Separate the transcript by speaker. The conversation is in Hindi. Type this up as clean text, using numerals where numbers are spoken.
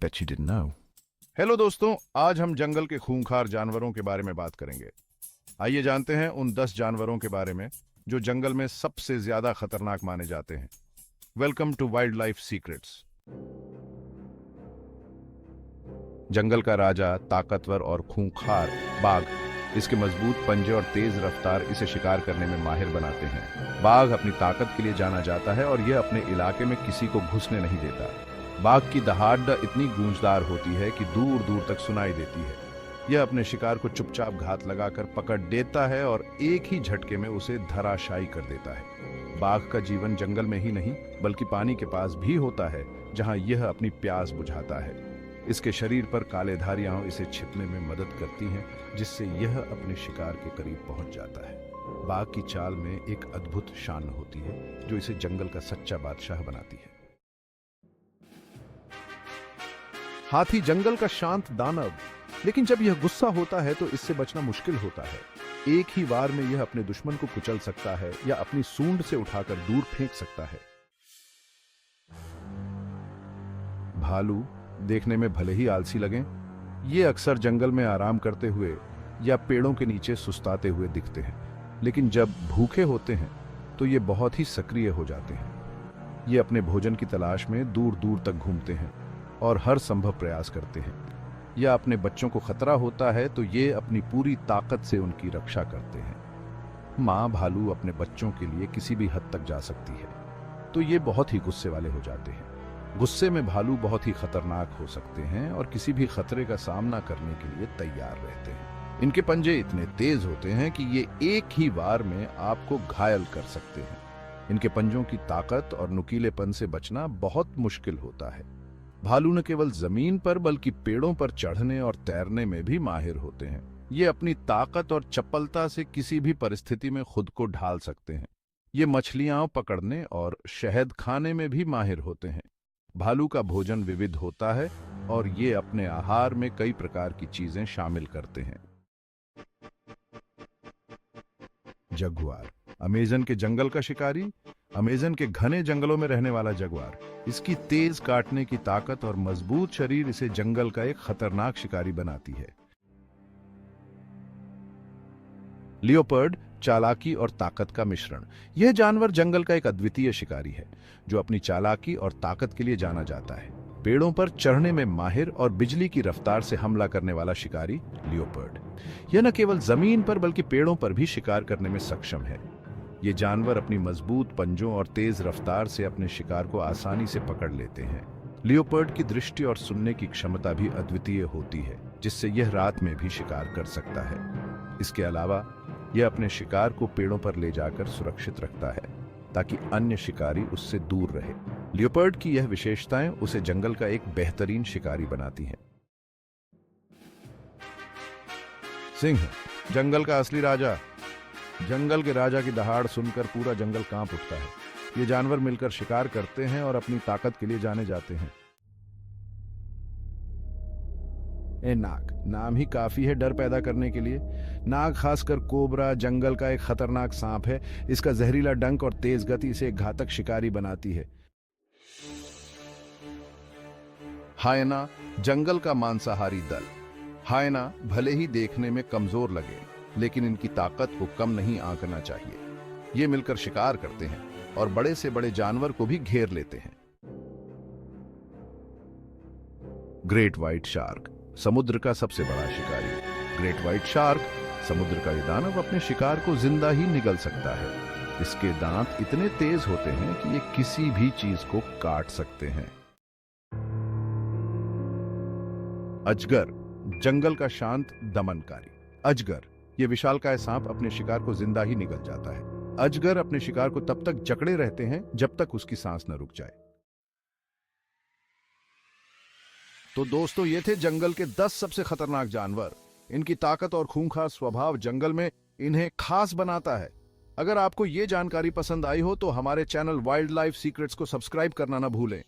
Speaker 1: Bet you didn't know. Hello दोस्तों, आज हम जंगल के खूंखार जानवरों के बारे में बात करेंगे। आइए जानते हैं उन 10 जानवरों के बारे में जो जंगल में सबसे ज्यादा खतरनाक माने जाते हैं। Welcome to wildlife secrets. जंगल का राजा, ताकतवर और खूंखार बाघ। इसके मजबूत पंजे और तेज रफ्तार इसे शिकार करने में माहिर बनाते हैं। बाघ अपनी ताकत के लिए जाना जाता है और यह अपने इलाके में किसी को घुसने नहीं देता। बाघ की दहाड़ इतनी गूंजदार होती है कि दूर दूर तक सुनाई देती है। यह अपने शिकार को चुपचाप घात लगाकर पकड़ देता है और एक ही झटके में उसे धराशायी कर देता है। बाघ का जीवन जंगल में ही नहीं बल्कि पानी के पास भी होता है, जहां यह अपनी प्यास बुझाता है। इसके शरीर पर काले धारियां इसे छिपने में मदद करती हैं, जिससे यह अपने शिकार के करीब पहुंच जाता है। बाघ की चाल में एक अद्भुत शान होती है जो इसे जंगल का सच्चा बादशाह बनाती है। हाथी जंगल का शांत दानव, लेकिन जब यह गुस्सा होता है तो इससे बचना मुश्किल होता है। एक ही वार में यह अपने दुश्मन को कुचल सकता है या अपनी सूंड से उठाकर दूर फेंक सकता है। भालू देखने में भले ही आलसी लगें, ये अक्सर जंगल में आराम करते हुए या पेड़ों के नीचे सुस्ताते हुए दिखते हैं, लेकिन जब भूखे होते हैं तो ये बहुत ही सक्रिय हो जाते हैं। ये अपने भोजन की तलाश में दूर दूर तक घूमते हैं और हर संभव प्रयास करते हैं। या अपने बच्चों को खतरा होता है तो ये अपनी पूरी ताकत से उनकी रक्षा करते हैं। माँ भालू अपने बच्चों के लिए किसी भी हद तक जा सकती है, तो ये बहुत ही गुस्से वाले हो जाते हैं। गुस्से में भालू बहुत ही खतरनाक हो सकते हैं और किसी भी खतरे का सामना करने के लिए तैयार रहते हैं। इनके पंजे इतने तेज होते हैं कि ये एक ही वार में आपको घायल कर सकते हैं। इनके पंजों की ताकत और नुकीलेपन से बचना बहुत मुश्किल होता है। भालू न केवल जमीन पर बल्कि पेड़ों पर चढ़ने और तैरने में भी माहिर होते हैं। ये अपनी ताकत और चपलता से किसी भी परिस्थिति में खुद को ढाल सकते हैं। ये मछलियां पकड़ने और शहद खाने में भी माहिर होते हैं। भालू का भोजन विविध होता है और ये अपने आहार में कई प्रकार की चीजें शामिल करते हैं। जगुआर, अमेज़न के जंगल का शिकारी। अमेज़न के घने जंगलों में रहने वाला जगुआर, इसकी तेज काटने की ताकत और मजबूत शरीर इसे जंगल का एक खतरनाक शिकारी बनाती है। लियोपर्ड, चालाकी और ताकत का मिश्रण। यह जानवर जंगल का एक अद्वितीय शिकारी है जो अपनी चालाकी और ताकत के लिए जाना जाता है। पेड़ों पर चढ़ने में माहिर और बिजली की रफ्तार से हमला करने वाला शिकारी लियोपर्ड। यह न केवल जमीन पर बल्कि पेड़ों पर भी शिकार करने में सक्षम है। ये जानवर अपनी मजबूत पंजों और तेज रफ्तार से अपने शिकार को आसानी से पकड़ लेते हैं। लियोपर्ड की दृष्टि और सुनने की क्षमता भी अद्वितीय होती है, जिससे यह रात में भी शिकार कर सकता है। इसके अलावा यह अपने शिकार को पेड़ों पर ले जाकर सुरक्षित रखता है ताकि अन्य शिकारी उससे दूर रहे। लियोपर्ड की यह विशेषताएं उसे जंगल का एक बेहतरीन शिकारी बनाती हैं। सिंह, जंगल का असली राजा। जंगल के राजा की दहाड़ सुनकर पूरा जंगल कांप उठता है। ये जानवर मिलकर शिकार करते हैं और अपनी ताकत के लिए जाने जाते हैं। नाग, नाम ही काफी है डर पैदा करने के लिए। नाग, खासकर कोबरा, जंगल का एक खतरनाक सांप है। इसका जहरीला डंक और तेज गति इसे एक घातक शिकारी बनाती है। हायना, जंगल का मांसाहारी दल। हायना भले ही देखने में कमजोर लगे, लेकिन इनकी ताकत को कम नहीं आंकना चाहिए। ये मिलकर शिकार करते हैं और बड़े से बड़े जानवर को भी घेर लेते हैं। ग्रेट व्हाइट शार्क, समुद्र का सबसे बड़ा शिकारी। ग्रेट व्हाइट शार्क, समुद्र का ये दानव अपने शिकार को जिंदा ही निगल सकता है। इसके दांत इतने तेज होते हैं कि ये किसी भी चीज को काट सकते हैं। अजगर, जंगल का शांत दमनकारी। अजगर, ये विशालकाय सांप अपने शिकार को जिंदा ही निगल जाता है। अजगर अपने शिकार को तब तक जकड़े रहते हैं जब तक उसकी सांस न रुक जाए। तो दोस्तों, ये थे जंगल के 10 सबसे खतरनाक जानवर। इनकी ताकत और खूंखार स्वभाव जंगल में इन्हें खास बनाता है। अगर आपको ये जानकारी पसंद आई हो तो हमारे चैनल वाइल्ड लाइफ सीक्रेट्स को सब्सक्राइब करना ना भूलें।